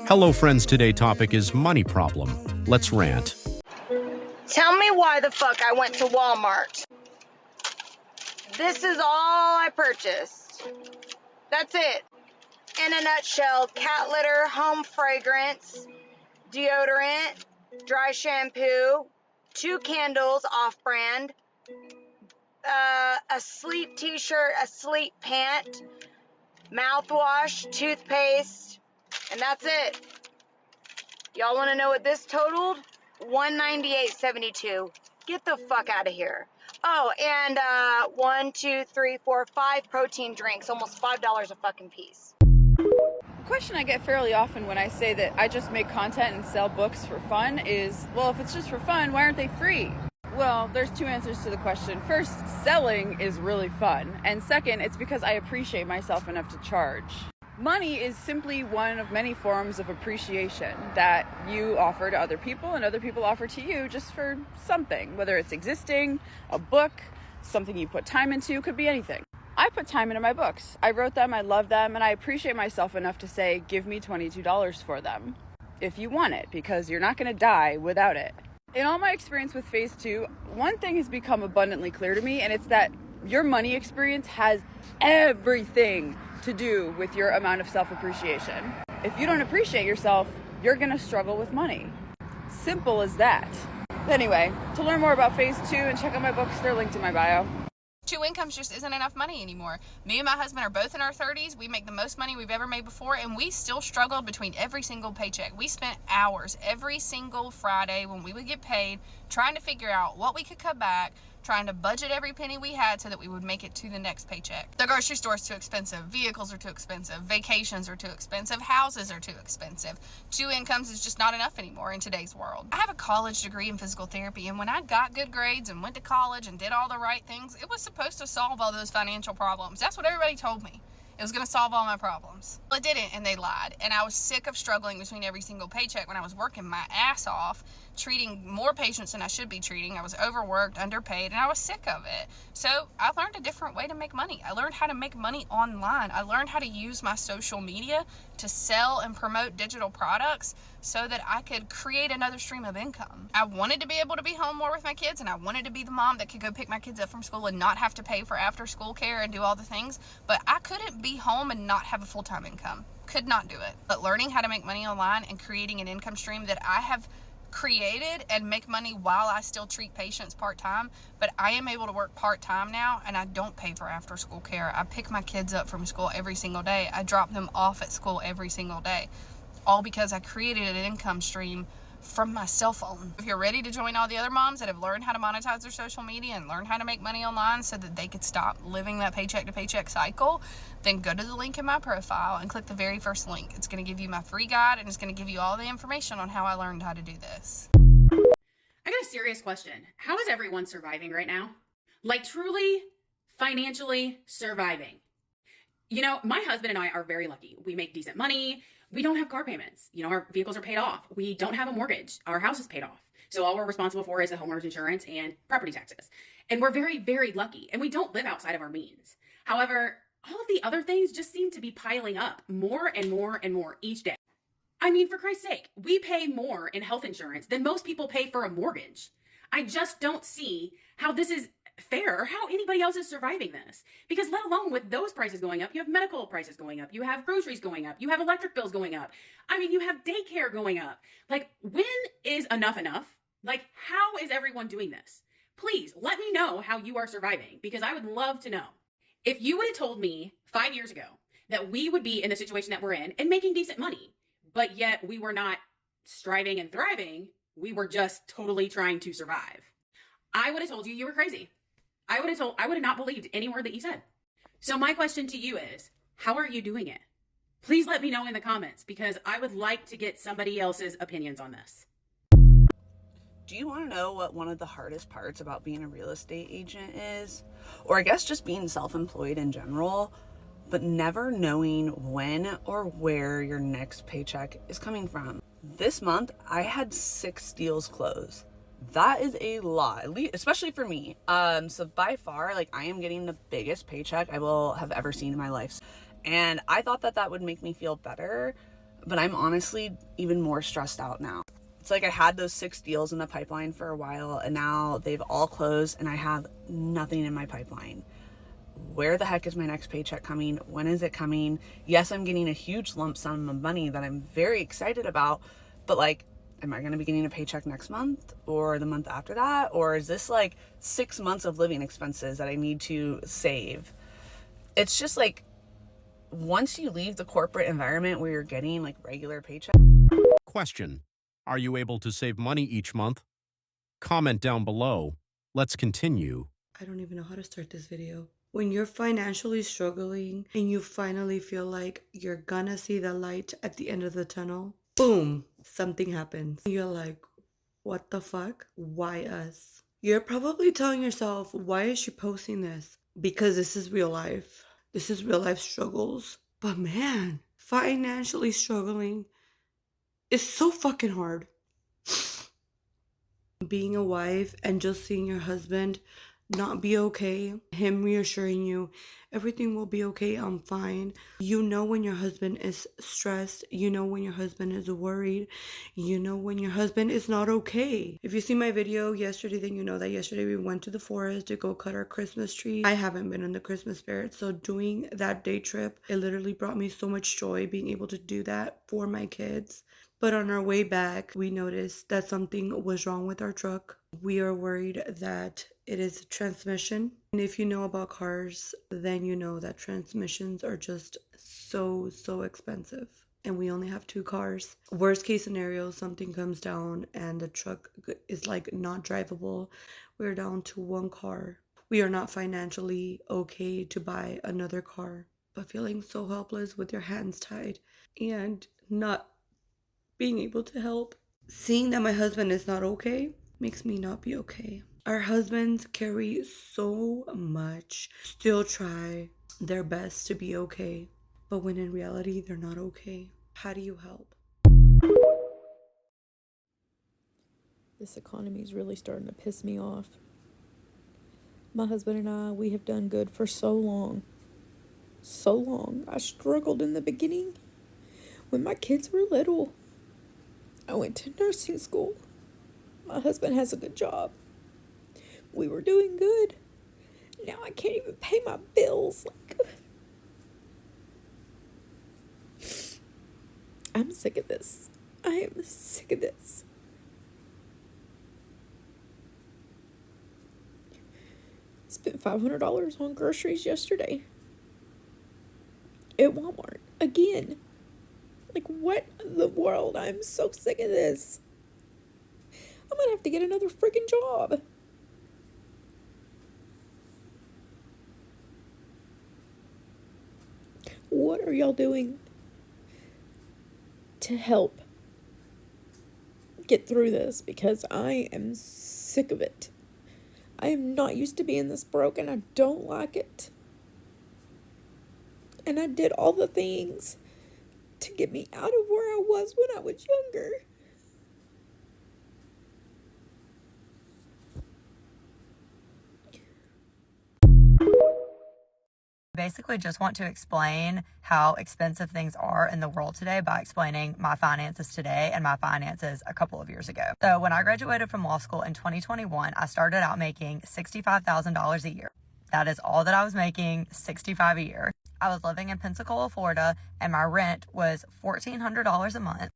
Hello, friends. Today's topic is money problem. Let's rant. Tell me why the fuck I went to Walmart. This is all I purchased. That's it. In a nutshell, cat litter, home fragrance, deodorant, dry shampoo, 2 candles off-brand, a sleep t-shirt, a sleep pant, mouthwash, toothpaste, and that's it. Y'all want to know what this totaled? $198.72. Get the fuck out of here. Oh, and 5 protein drinks, almost $5 a fucking piece. A question I get fairly often when I say that I just make content and sell books for fun is, well, if it's just for fun, why aren't they free? Well, there's 2 answers to the question. First, selling is really fun. And second, it's because I appreciate myself enough to charge. Money is simply one of many forms of appreciation that you offer to other people and other people offer to you just for something, whether it's existing, a book, something you put time into, could be anything. I put time into my books. I wrote them, I love them, and I appreciate myself enough to say, give me $22 for them if you want it, because you're not going to die without it. In all my experience with phase 2, one thing has become abundantly clear to me, and it's that your money experience has everything to do with your amount of self-appreciation. If you don't appreciate yourself, you're going to struggle with money. Simple as that. Anyway, to learn more about phase 2 and check out my books, they're linked in my bio. 2 incomes just isn't enough money anymore. Me and my husband are both in our 30s. We make the most money we've ever made before, and we still struggled between every single paycheck. We spent hours every single Friday when we would get paid trying to figure out what we could cut back, trying to budget every penny we had so that we would make it to the next paycheck. The grocery store is too expensive. Vehicles are too expensive. Vacations are too expensive. Houses are too expensive. 2 incomes is just not enough anymore in today's world. I have a college degree in physical therapy, and when I got good grades and went to college and did all the right things, it was supposed to solve all those financial problems. That's what everybody told me. It was going to solve all my problems. Well, it didn't, and they lied. And I was sick of struggling between every single paycheck when I was working my ass off, treating more patients than I should be treating. I was overworked, underpaid, and I was sick of it. So I learned a different way to make money. I learned how to make money online. I learned how to use my social media to sell and promote digital products so that I could create another stream of income. I wanted to be able to be home more with my kids, and I wanted to be the mom that could go pick my kids up from school and not have to pay for after school care and do all the things, but I couldn't be home and not have a full-time income. Could not do it. But learning how to make money online and creating an income stream that I have created and make money while I still treat patients part-time, but I am able to work part-time now, and I don't pay for after school care. I pick my kids up from school every single day. I drop them off at school every single day, all because I created an income stream from my cell phone. If you're ready to join all the other moms that have learned how to monetize their social media and learn how to make money online so that they could stop living that paycheck to paycheck cycle, then go to the link in my profile and click the very first link. It's going to give you my free guide, and it's going to give you all the information on how I learned how to do this. I got a serious question. How is everyone surviving right now? Like, truly, financially surviving. You know, my husband and I are very lucky. We make decent money. We don't have car payments. You know, our vehicles are paid off. We don't have a mortgage. Our house is paid off. So all we're responsible for is the homeowner's insurance and property taxes. And we're very, very lucky. And we don't live outside of our means. However, all of the other things just seem to be piling up more and more and more each day. I mean, for Christ's sake, we pay more in health insurance than most people pay for a mortgage. I just don't see how this is fair or how anybody else is surviving this. Because let alone with those prices going up, you have medical prices going up, you have groceries going up, you have electric bills going up. I mean, you have daycare going up. Like, when is enough enough? Like, how is everyone doing this? Please let me know how you are surviving, because I would love to know. If you would have told me 5 years ago that we would be in the situation that we're in and making decent money, but yet we were not striving and thriving, we were just totally trying to survive, I would have told you you were crazy. I would have not believed any word that you said. So my question to you is, how are you doing it? Please let me know in the comments, because I would like to get somebody else's opinions on this. Do you want to know what one of the hardest parts about being a real estate agent is? Or I guess just being self-employed in general, but never knowing when or where your next paycheck is coming from. This month, I had 6 deals close. That is a lot, especially for me. So by far, like, I am getting the biggest paycheck I will have ever seen in my life. And I thought that that would make me feel better. But I'm honestly even more stressed out now. It's like I had those 6 deals in the pipeline for a while, and now they've all closed and I have nothing in my pipeline. Where the heck is my next paycheck coming? When is it coming? Yes, I'm getting a huge lump sum of money that I'm very excited about, but like, am I going to be getting a paycheck next month or the month after that? Or is this like 6 months of living expenses that I need to save? It's just like, once you leave the corporate environment where you're getting like regular paychecks. Question: are you able to save money each month? Comment down below. Let's continue. I don't even know how to start this video. When you're financially struggling and you finally feel like you're gonna see the light at the end of the tunnel, boom, something happens. You're like, what the fuck? Why us? You're probably telling yourself, why is she posting this? Because this is real life. This is real life struggles. But man, financially struggling is so fucking hard. Being a wife and just seeing your husband not be okay, him reassuring you everything will be okay, I'm fine. You know when your husband is stressed, you know when your husband is worried, you know when your husband is not okay. If you see my video yesterday, then you know that yesterday we went to the forest to go cut our Christmas tree. I haven't been in the Christmas spirit, so doing that day trip, it literally brought me so much joy being able to do that for my kids. But on our way back, we noticed that something was wrong with our truck. We are worried that it is a transmission. And if you know about cars, then you know that transmissions are just so expensive. And we only have 2 cars. Worst case scenario, something comes down and the truck is like not drivable. We're down to 1 car. We are not financially okay to buy another car, but feeling so helpless with your hands tied and not being able to help. Seeing that my husband is not okay makes me not be okay. Our husbands carry so much, still try their best to be okay, but when in reality they're not okay. How do you help? This economy is really starting to piss me off. My husband and I, we have done good for so long. So long. I struggled in the beginning when my kids were little. I went to nursing school. My husband has a good job. We were doing good. Now I can't even pay my bills. I'm sick of this. I am sick of this. Spent $500 on groceries yesterday. At Walmart. Again. Like, what in the world? I'm so sick of this. I'm gonna have to get another freaking job. What are y'all doing to help get through this? Because I am sick of it. I am not used to being this broke, and I don't like it. And I did all the things to get me out of where I was when I was younger. Basically just want to explain how expensive things are in the world today by explaining my finances today and my finances a couple of years ago. So when I graduated from law school in 2021, I started out making $65,000 a year. That is all that I was making, $65,000 a year. I was living in Pensacola, Florida, and my rent was $1,400 a month,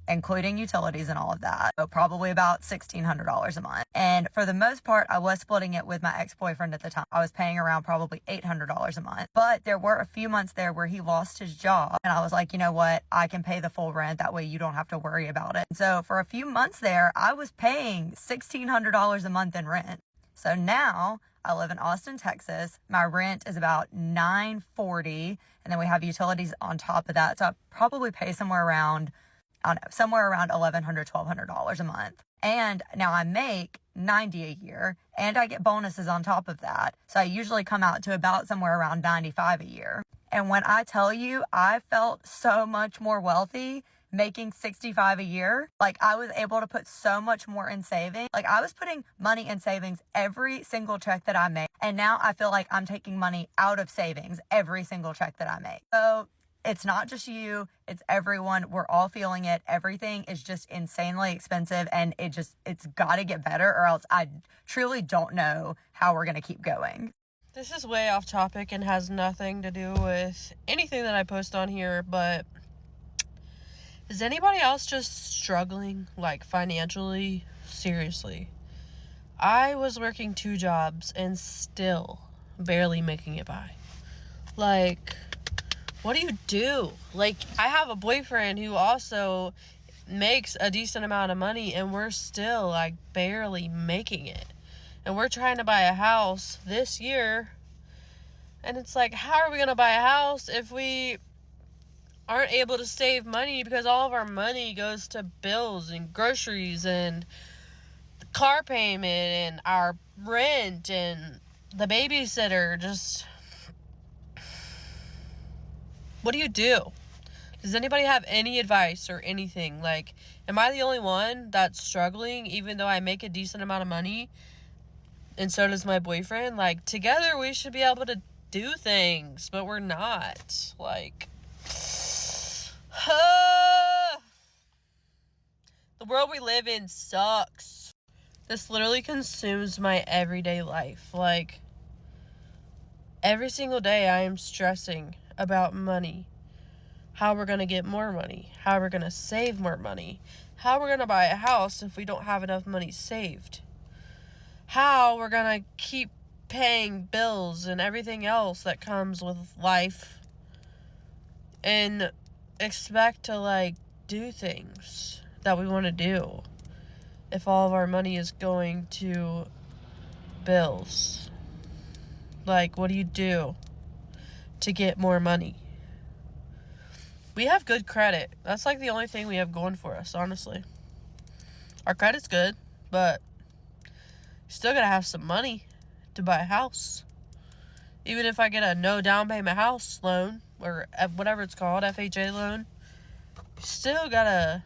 including utilities and all of that. So probably about $1,600 a month. And for the most part, I was splitting it with my ex-boyfriend at the time. I was paying around probably $800 a month. But there were a few months there where he lost his job. And I was like, you know what? I can pay the full rent. That way you don't have to worry about it. So for a few months there, I was paying $1,600 a month in rent. So now I live in Austin, Texas. My rent is about $940, and then we have utilities on top of that. So I probably pay somewhere around $1,100, $1,200 a month. And now I make $90 a year, and I get bonuses on top of that. So I usually come out to about somewhere around $95 a year. And when I tell you, I felt so much more wealthy making $65 a year. Like, I was able to put so much more in savings. Like, I was putting money in savings every single check that I make. And now I feel like I'm taking money out of savings every single check that I make. So It's not just you, it's everyone. We're all feeling it. Everything is just insanely expensive, and it's got to get better, or else I truly don't know how we're going to keep going. This is way off topic and has nothing to do with anything that I post on here, but is anybody else just struggling, like, financially? Seriously. I was working 2 jobs and still barely making it by. Like, what do you do? Like, I have a boyfriend who also makes a decent amount of money, and we're still, like, barely making it. And we're trying to buy a house this year, and it's like, how are we going to buy a house if we aren't able to save money, because all of our money goes to bills and groceries and the car payment and our rent and the babysitter? Just, what do you do? Does anybody have any advice or anything? Like, am I the only one that's struggling even though I make a decent amount of money? And so does my boyfriend. Like, together we should be able to do things, but we're not. Like, the world we live in sucks. This literally consumes my everyday life. Like, every single day I am stressing about money. How we're going to get more money. How we're going to save more money. How we're going to buy a house if we don't have enough money saved. How we're going to keep paying bills and everything else that comes with life. And expect to, like, do things that we want to do if all of our money is going to bills. Like, what do you do to get more money? We have good credit. That's, like, the only thing we have going for us, honestly. Our credit's good, but still gotta have some money to buy a house. Even if I get a no down payment house loan, or whatever it's called, FHA loan, still gotta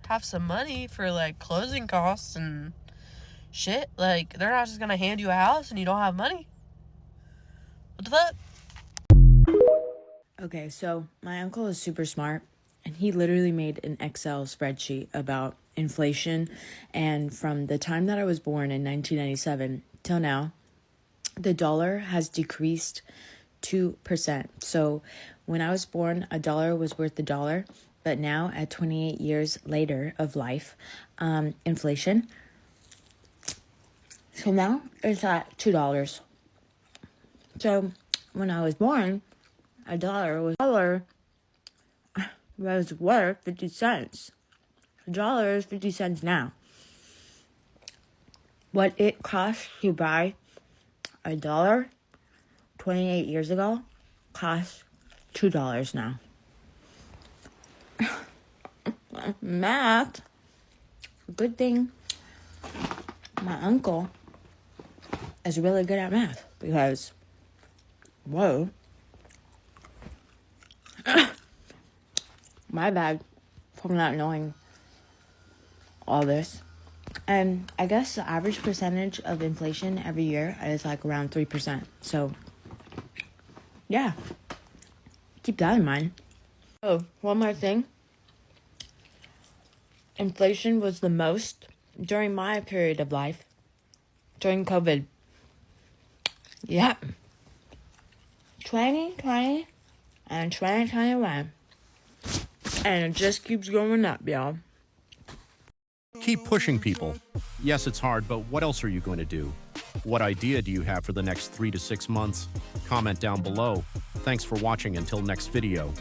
have some money for, like, closing costs and shit. Like, they're not just gonna hand you a house and you don't have money. What the fuck? Okay, so my uncle is super smart, and he literally made an Excel spreadsheet about inflation, and from the time that I was born in 1997 till now, the dollar has decreased 2%. So when I was born, a dollar was worth $1, but now at 28 years later of life, inflation, so now it's at $2. So when I was born, a dollar was worth 50 cents. A dollar is 50 cents now. What it cost to buy a dollar 28 years ago costs $2 now. Math. Good thing my uncle is really good at math, because, whoa. My bad for not knowing all this. And I guess the average percentage of inflation every year is like around 3%. So, yeah. Keep that in mind. Oh, one more thing. Inflation was the most during my period of life. During COVID. Yep. 2020 and 2021. And it just keeps going up, y'all. Keep pushing people. Yes, it's hard, but what else are you going to do? What idea do you have for the next 3 to 6 months? Comment down below. Thanks for watching. Until next video.